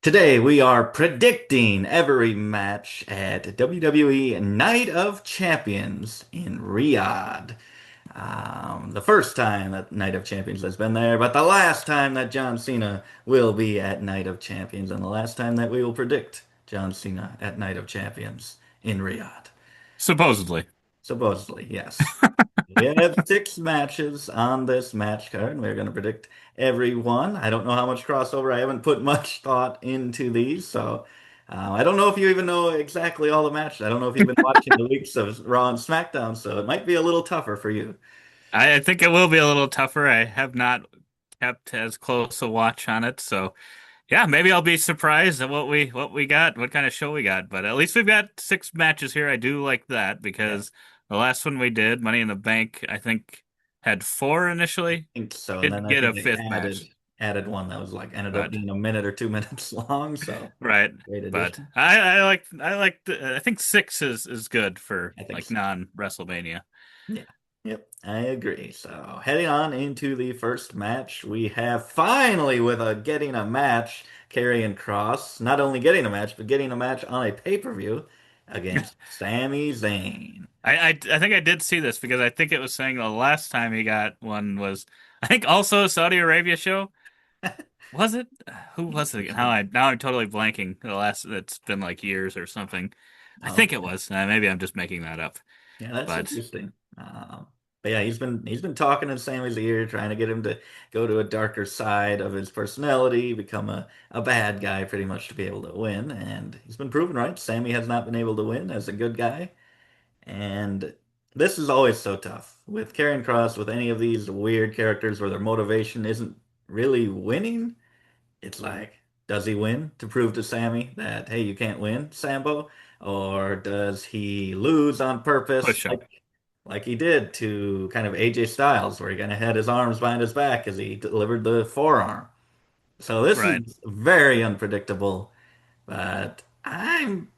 Today we are predicting every match at WWE Night of Champions in Riyadh. The first time that Night of Champions has been there, but the last time that John Cena will be at Night of Champions, and the last time that we will predict John Cena at Night of Champions in Riyadh. Supposedly. Supposedly, yes. We have six matches on this match card, and we're going to predict every one. I don't know how much crossover. I haven't put much thought into these, so I don't know if you even know exactly all the matches. I don't know if you've been watching the weeks of Raw and SmackDown, so it might be a little tougher for you. I think it will be a little tougher. I have not kept as close a watch on it, so yeah, maybe I'll be surprised at what we got, what kind of show we got. But at least we've got six matches here. I do like that Yeah, I because the last one we did, Money in the Bank, I think had four initially. think so. And then Didn't I get think a they fifth match, added one that was like ended up but being a minute or 2 minutes long, so right. great But addition. I think six is good for I think like so. non-WrestleMania. Yeah. Yep, I agree. So heading on into the first match, we have finally with a getting a match, Karrion Kross, not only getting a match, but getting a match on a pay-per-view against Sami Zayn. I think I did see this because I think it was saying the last time he got one was I think also a Saudi Arabia show. Was it? Who was it? Interesting. Now I'm totally blanking. The last it's been like years or something. I think it Okay. was. Maybe I'm just making that up. Yeah, that's But interesting. But yeah, he's been talking in Sammy's ear, trying to get him to go to a darker side of his personality, become a bad guy pretty much to be able to win. And he's been proven right. Sammy has not been able to win as a good guy. And this is always so tough with Karrion Cross, with any of these weird characters where their motivation isn't really winning. It's like, does he win to prove to Sammy that, hey, you can't win, Sambo? Or does he lose on purpose, push him. like he did to kind of AJ Styles, where he kind of had his arms behind his back as he delivered the forearm? So this Right. is very unpredictable, but I'm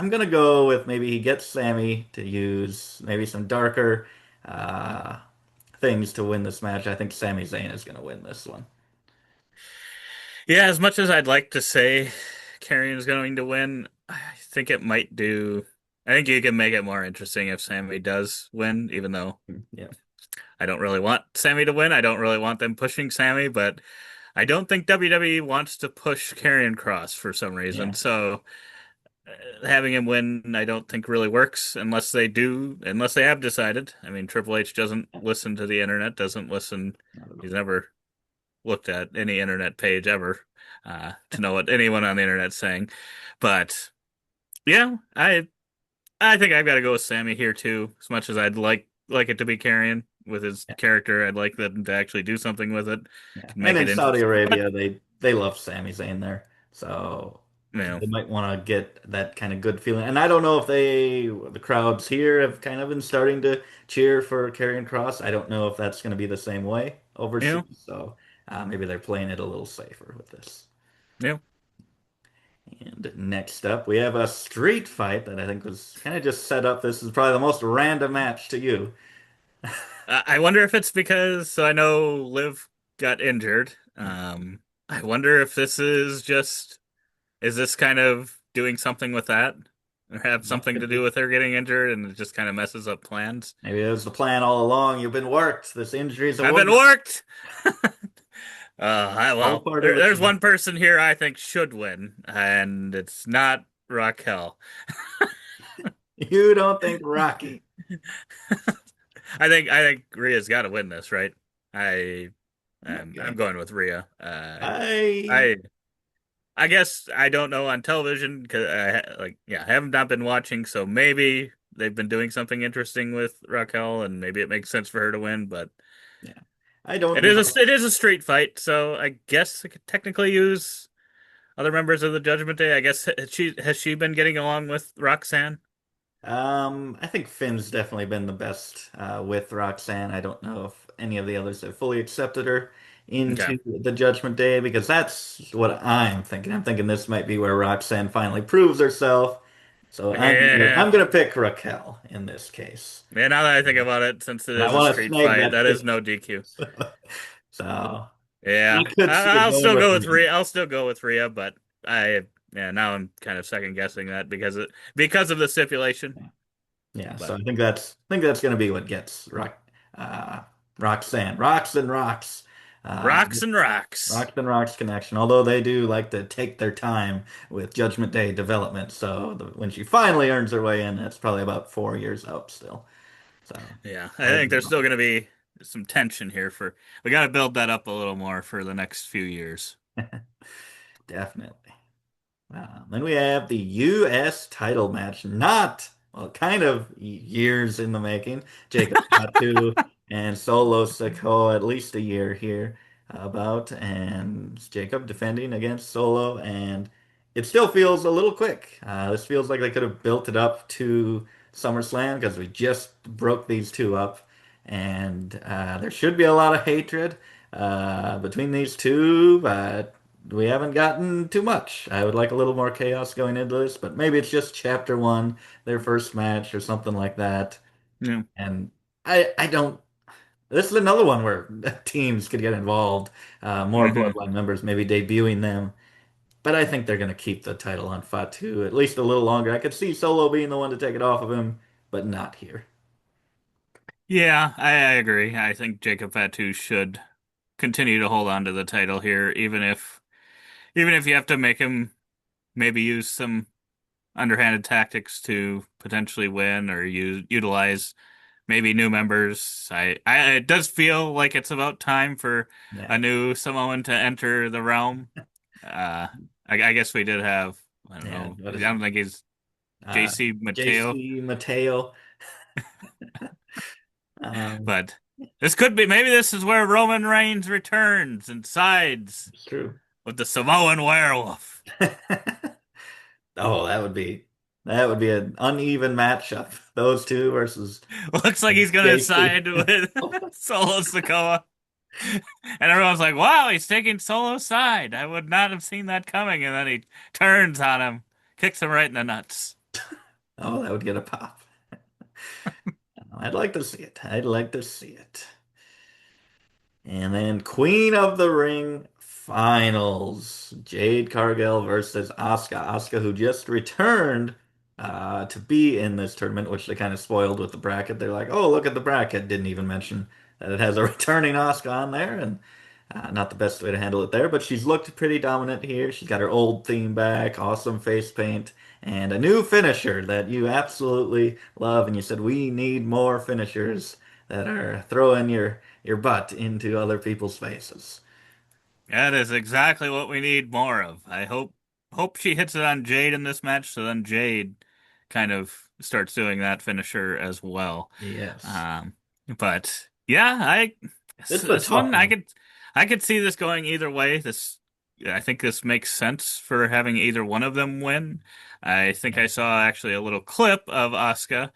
gonna go with maybe he gets Sammy to use maybe some darker uh, things to win this match. I think Sami Zayn is gonna win this one. Yeah, as much as I'd like to say Karrion's going to win, I think it might do. I think you can make it more interesting if Sammy does win, even though Yeah. I don't really want Sammy to win. I don't really want them pushing Sammy, but I don't think WWE wants to push Karrion Kross for some reason. Yeah. So having him win, I don't think really works unless they do, unless they have decided. I mean, Triple H doesn't listen to the internet, doesn't listen. Not at He's all. never looked at any internet page ever to know what anyone on the internet's saying. But yeah, I think I've got to go with Sammy here too. As much as I'd like it to be Karrion with his Yeah. character, I'd like them to actually do something with it, Yeah. can And make in it Saudi interesting. But Arabia, they love Sami Zayn there, so you know, they might want to get that kind of good feeling. And I don't know if the crowds here have kind of been starting to cheer for Karrion Cross. I don't know if that's going to be the same way you know, overseas. So maybe they're playing it a little safer with this. you know. And next up, we have a street fight that I think was kind of just set up. This is probably the most random match to you. I wonder if it's because so I know Liv got injured. I wonder if this is just is this kind of doing something with that or have That something to could do be. with her getting injured and it just kind of messes up plans. Maybe it was the plan all along. You've been worked. This injury's a I've been warning. worked. All Well, part of the there's plan. one person here I think should win, and it's not Raquel. You don't think Rocky? I think Rhea's got to win this, right? I I'm Okay. going with Rhea. I I I guess I don't know on television because I have not been watching, so maybe they've been doing something interesting with Raquel, and maybe it makes sense for her to win. But yeah. I don't know. it is a street fight, so I guess I could technically use other members of the Judgment Day. I guess has she been getting along with Roxanne? I think Finn's definitely been the best with Roxanne. I don't know if any of the others have fully accepted her Okay. into the Judgment Day because that's what I'm thinking. I'm thinking this might be where Roxanne finally proves herself. So Yeah. I'm gonna pick Raquel in this case. Yeah, now that I think about it, since it And I is a want to street snag fight, that that is pick. no DQ. So I Yeah. could see it I'll going still with go with Rhea. Rhea. I'll still go with Rhea, but I yeah, now I'm kind of second guessing that because of the stipulation. Yeah, so But I think that's going to be what gets uh, Roxanne, Rocks and Rocks, uh, rocks and rocks. Rocks and Rocks connection. Although they do like to take their time with Judgment Day development, so when she finally earns her way in, that's probably about 4 years out still. So Yeah, I hard think to there's still know. going to be some tension here for we got to build that up a little more for the next few years. Definitely. Then we have the U.S. title match. Not, well, kind of years in the making. Jacob Fatu and Solo Sikoa, at least a year here about. And Jacob defending against Solo. And it still feels a little quick. This feels like they could have built it up to SummerSlam because we just broke these two up. And there should be a lot of hatred between these two, but we haven't gotten too much. I would like a little more chaos going into this, but maybe it's just chapter one, their first match or something like that. Yeah. And I don't. This is another one where teams could get involved, more Hmm. Bloodline members maybe debuting them. But I think they're going to keep the title on Fatu at least a little longer. I could see Solo being the one to take it off of him, but not here. Yeah, I agree. I think Jacob Fatu should continue to hold on to the title here, even if you have to make him maybe use some underhanded tactics to potentially win or utilize maybe new members. It does feel like it's about time for Yeah. a new Samoan to enter the realm. Uh, I guess we did have, I don't Yeah. know, What I is it? don't think he's Uh, JC Mateo, JC Mateo. Um, but this could be, maybe this is where Roman Reigns returns and sides it's true. with the Samoan werewolf. Oh, that would be an uneven matchup. Those two versus Looks like he's gonna JC. side with Solo Sikoa. And everyone's like, wow, he's taking Solo's side. I would not have seen that coming. And then he turns on him, kicks him right in the nuts. Oh, that would get a pop. I'd like to see it. I'd like to see it. And then Queen of the Ring finals. Jade Cargill versus Asuka. Asuka, who just returned to be in this tournament, which they kind of spoiled with the bracket. They're like, oh, look at the bracket. Didn't even mention that it has a returning Asuka on there. And not the best way to handle it there, but she's looked pretty dominant here. She's got her old theme back, awesome face paint, and a new finisher that you absolutely love. And you said, we need more finishers that are throwing your butt into other people's faces. That is exactly what we need more of. I hope she hits it on Jade in this match, so then Jade kind of starts doing that finisher as well. Yes. Um, but yeah, I This is a this tough one one. I could see this going either way. I think this makes sense for having either one of them win. I think I Yeah. saw actually a little clip of Asuka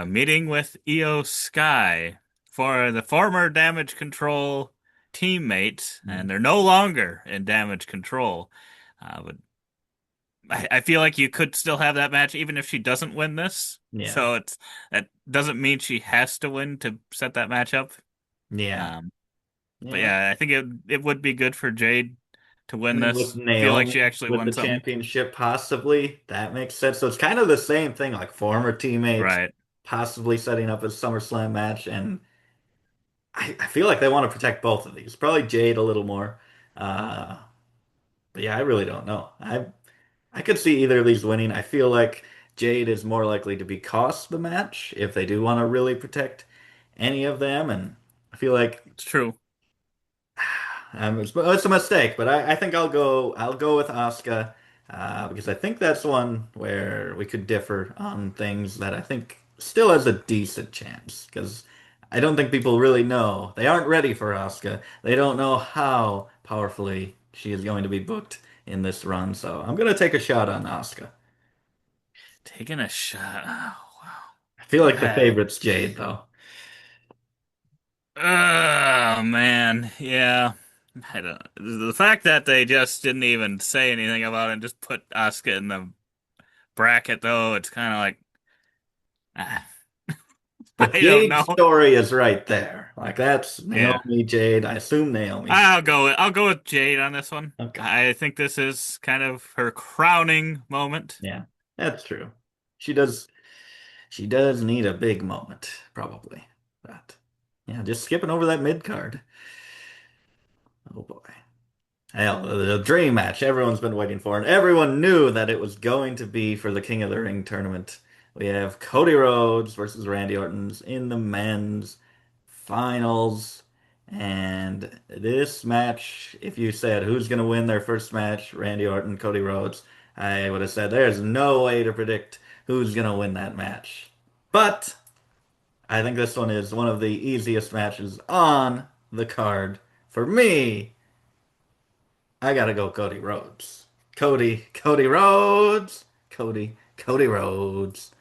meeting with Io Sky for the former Damage Control teammate, and they're no longer in Damage Control. But I feel like you could still have that match even if she doesn't win this. Yeah. So that doesn't mean she has to win to set that match up. Yeah. Um, but Yeah. yeah, I think it would be good for Jade to win And with this. Feel like she Naomi actually with the won something. championship, possibly, that makes sense. So it's kind of the same thing, like former teammates Right. possibly setting up a SummerSlam match. And I feel like they want to protect both of these. Probably Jade a little more. Uh, but yeah, I really don't know. I could see either of these winning. I feel like Jade is more likely to be cost the match if they do want to really protect any of them. And I feel like It's true. it's a mistake, but I think I'll go with Asuka because I think that's one where we could differ on things that I think still has a decent chance because I don't think people really know. They aren't ready for Asuka. They don't know how powerfully she is going to be booked in this run. So I'm gonna take a shot on Asuka. Taking a shot. Oh, I feel like the wow. favorite's Jade though. Oh man, yeah. I don't. The fact that they just didn't even say anything about it and just put Asuka in the bracket, though, it's kind of like, ah. The I don't Jade know. story is right there. Like that's Yeah. Naomi, Jade. I assume Naomi. I'll go with Jade on this one. Okay. I think this is kind of her crowning moment. Yeah, that's true. She does she does need a big moment, probably. But yeah, just skipping over that mid card. Oh boy. Hell, the dream match everyone's been waiting for, and everyone knew that it was going to be for the King of the Ring tournament. We have Cody Rhodes versus Randy Orton's in the men's finals. And this match, if you said who's going to win their first match, Randy Orton, Cody Rhodes, I would have said there's no way to predict who's going to win that match. But I think this one is one of the easiest matches on the card for me. I gotta go Cody Rhodes. Cody Rhodes. Cody Rhodes.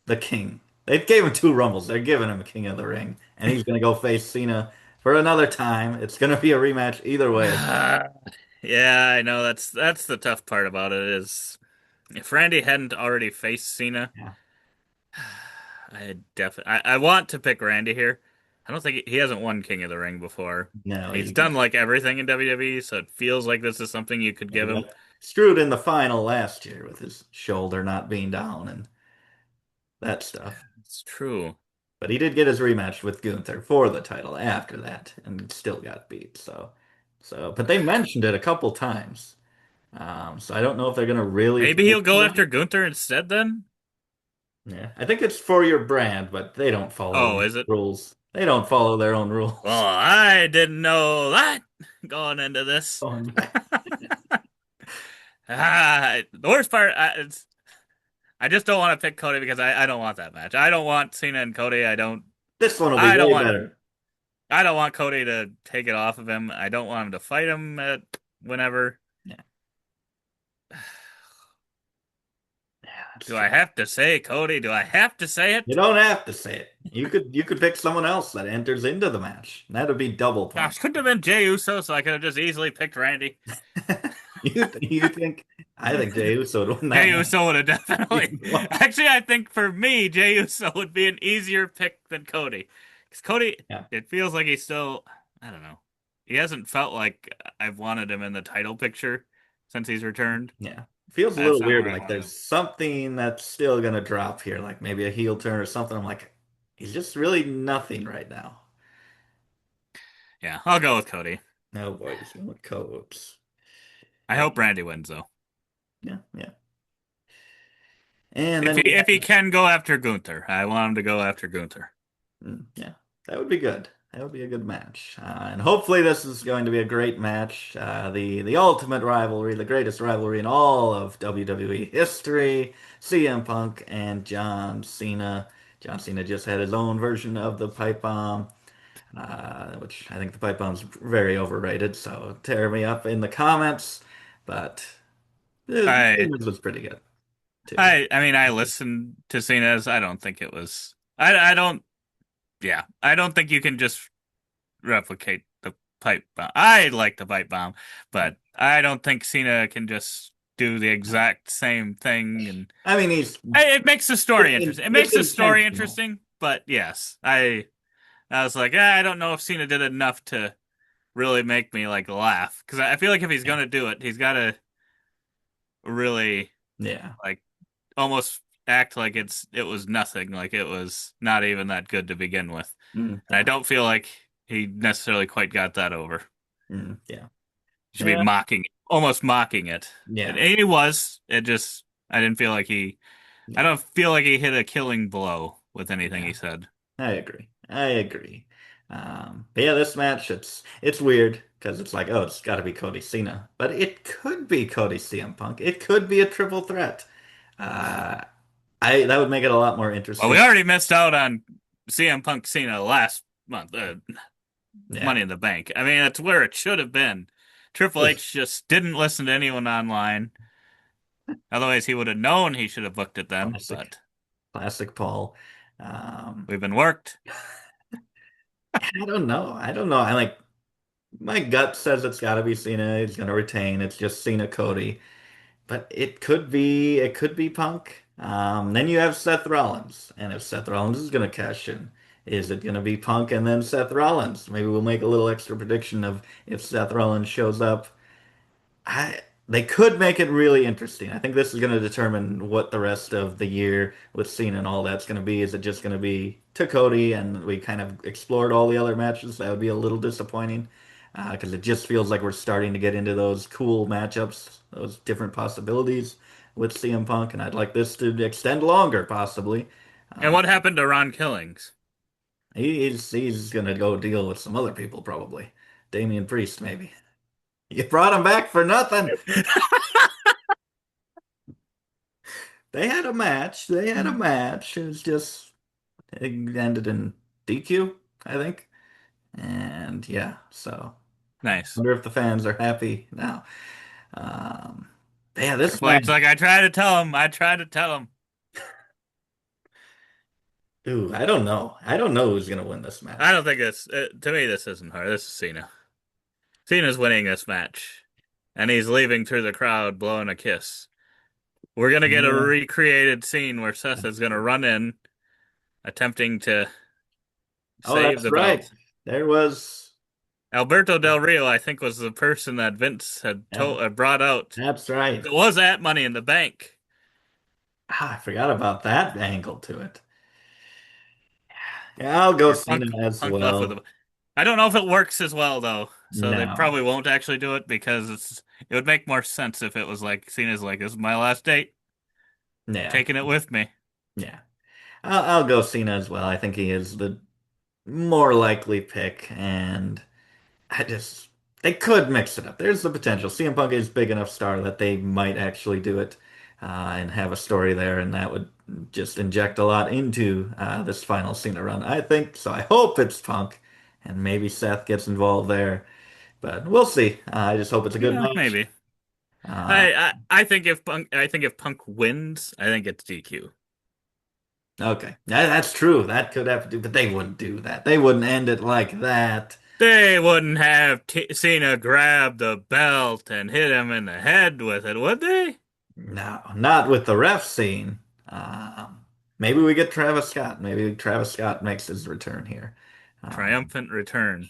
The king. They gave him two Rumbles. They're giving him a King of the Ring. And he's gonna go face Cena for another time. It's gonna be a rematch either way. Yeah, I know that's the tough part about it is if Randy hadn't already faced Cena, Yeah. I want to pick Randy here. I don't think he hasn't won King of the Ring before. No, And he's he, done like everything in WWE, so it feels like this is something you could he give him. got screwed in the final last year with his shoulder not being down and that stuff. It's true. But he did get his rematch with Gunther for the title after that and still got beat. But they mentioned it a couple times. So I don't know if they're gonna really Maybe push he'll for go that. after Gunther instead then? Yeah, I think it's for your brand, but they don't follow Oh, the is it? rules. They don't follow their own Well, rules. I didn't know that going into this. Going back. The worst part, I just don't want to pick Cody because I don't want that match. I don't want Cena and Cody. This one will be I don't way want better. I don't want Cody to take it off of him. I don't want him to fight him at whenever. Yeah, yeah, that's Do I true. have to say Cody? Do I have to say You it? don't have to say it. You could pick someone else that enters into the match. That would be double Gosh, points. couldn't have been Jey Uso, so I could have just easily picked Randy. You think? I think Jey Uso would win that Jey match. Uso would have definitely. Actually, I think for me, Jey Uso would be an easier pick than Cody. Because Cody, Yeah, it feels like he's still, I don't know. He hasn't felt like I've wanted him in the title picture since he's returned. yeah. Feels a That's little not weird. where I Like wanted there's him. something that's still gonna drop here, like maybe a heel turn or something. I'm like, he's just really nothing right now. Yeah, I'll go with Cody. No boy, he's going with codes. I Uh, hope Randy wins though. yeah, yeah. And If then he we if he have, can go after Gunther, I want him to go after Gunther. yeah, that would be good. That would be a good match. And hopefully this is going to be a great match. The ultimate rivalry, the greatest rivalry in all of WWE history. CM Punk and John Cena. John Cena just had his own version of the pipe bomb, which I think the pipe bomb's very overrated. So tear me up in the comments. But I Cena's was pretty good too. I mean I listened to Cena's. I don't think it was. I don't. Yeah, I don't think you can just replicate the pipe bomb. I like the pipe bomb, but I don't think Cena can just do the exact same thing. And I mean, it makes the story interesting. It it's makes the story intentional. interesting, but yes, I was like, I don't know if Cena did enough to really make me like laugh because I feel like if he's Yeah, gonna do it, he's got to really yeah, like almost act like it was nothing, like it was not even that good to begin with. And I yeah, don't feel like he necessarily quite got that over. yeah, Should be yeah, mocking, almost mocking it. And yeah, he was. It just, I didn't feel like I yeah, don't feel like he hit a killing blow with anything yeah. he said. I agree. I agree. But yeah, this match it's weird because it's like, oh, it's got to be Cody Cena, but it could be Cody CM Punk. It could be a triple threat. Uh, I that would make it a lot more Well, we interesting. already missed out on CM Punk Cena last month, Yeah. Money in the Bank. I mean, that's where it should have been. Triple H just didn't listen to anyone online. Otherwise, he would have known he should have booked it then. Classic, But classic Paul. Um, we've been worked. I don't know. I don't know. I like my gut says it's got to be Cena. He's gonna retain. It's just Cena Cody, but it could be Punk. Then you have Seth Rollins, and if Seth Rollins is going to cash in, is it going to be Punk and then Seth Rollins? Maybe we'll make a little extra prediction of if Seth Rollins shows up. They could make it really interesting. I think this is going to determine what the rest of the year with Cena and all that's going to be. Is it just going to be to Cody and we kind of explored all the other matches? That would be a little disappointing because it just feels like we're starting to get into those cool matchups, those different possibilities with CM Punk, and I'd like this to extend longer, possibly. And Uh, what happened to Ron Killings? he's going to go deal with some other people, probably. Damian Priest, maybe. You brought him back for nothing. They had a match. They had a match. It was just it ended in DQ, I think. And yeah, so Nice. wonder if the fans are happy now. Um, yeah, this Triple match. H, like I tried to tell him. I tried to tell him. Ooh, I don't know. I don't know who's gonna win this I match. don't think this. To me, this isn't hard. This is Cena. Cena's winning this match, and he's leaving through the crowd blowing a kiss. We're gonna get a Yeah, recreated scene where Seth is that's gonna true. run in, attempting to Oh, save that's the right. belt. There was. Alberto Del Rio, I think, was the person that Vince had Yeah, brought out. that's right. It was at Money in the Bank. Ah, I forgot about that angle to it. Yeah, I'll go Where Cena as Punk left with well. a. I don't know if it works as well though, so they No. probably won't actually do it because it would make more sense if it was like Cena's like, "This is my last date, Yeah. taking it with me." Yeah. I'll go Cena as well. I think he is the more likely pick, and I just they could mix it up. There's the potential. CM Punk is big enough star that they might actually do it and have a story there, and that would just inject a lot into this final Cena run. I think so. I hope it's Punk, and maybe Seth gets involved there, but we'll see. I just hope it's a good Yeah, match. maybe. Uh, I think if Punk wins, I think it's DQ. okay, that's true. That could have to do, but they wouldn't do that. They wouldn't end it like that. They wouldn't have Cena grab the belt and hit him in the head with it, would they? No, not with the ref scene. Maybe we get Travis Scott. Maybe Travis Scott makes his return here. Um, Triumphant return.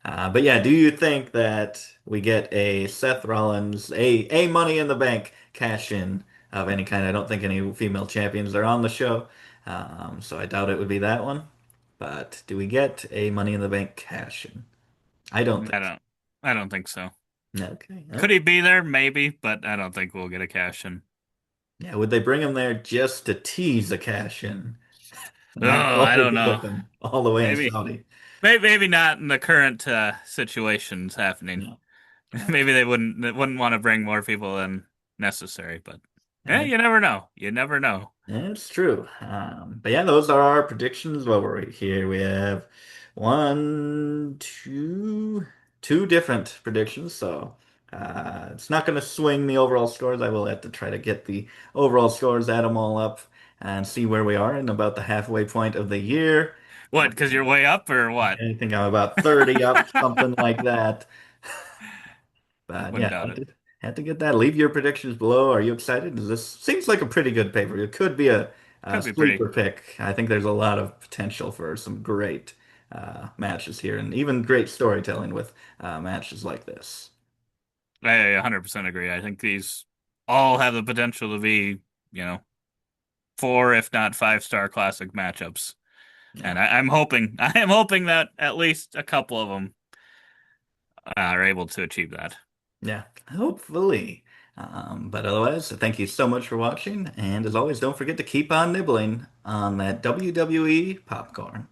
but yeah, do you think that we get a Seth Rollins, a Money in the Bank cash in of any kind? I don't think any female champions are on the show, so I doubt it would be that one. But do we get a Money in the Bank cash in? I don't I think so. don't. I don't think so. Okay. Could he be there? Maybe, but I don't think we'll get a cash in. Yeah, would they bring him there just to tease a cash in? Oh, Not I only don't to know. put them all the way in Maybe, Saudi. maybe not in the current situations happening. No. Okay. Maybe they wouldn't want to bring more people than necessary. But yeah, Yeah, you never know. You never know. it's true. But yeah, those are our predictions. What were we here? We have one, two different predictions. So it's not going to swing the overall scores. I will have to try to get the overall scores, add them all up, and see where we are in about the halfway point of the year. What? Because you're way up or what? I think I'm about 30 up, something like that. But Wouldn't yeah, doubt it. had to get that. Leave your predictions below. Are you excited? Does this seems like a pretty good paper? It could be a Could be pretty. sleeper pick. I think there's a lot of potential for some great matches here, and even great storytelling with matches like this. I 100% agree. I think these all have the potential to be, you know, four, if not five-star classic matchups. Yeah, And I am hoping that at least a couple of them are able to achieve that. yeah, hopefully. But otherwise, thank you so much for watching, and as always, don't forget to keep on nibbling on that WWE popcorn.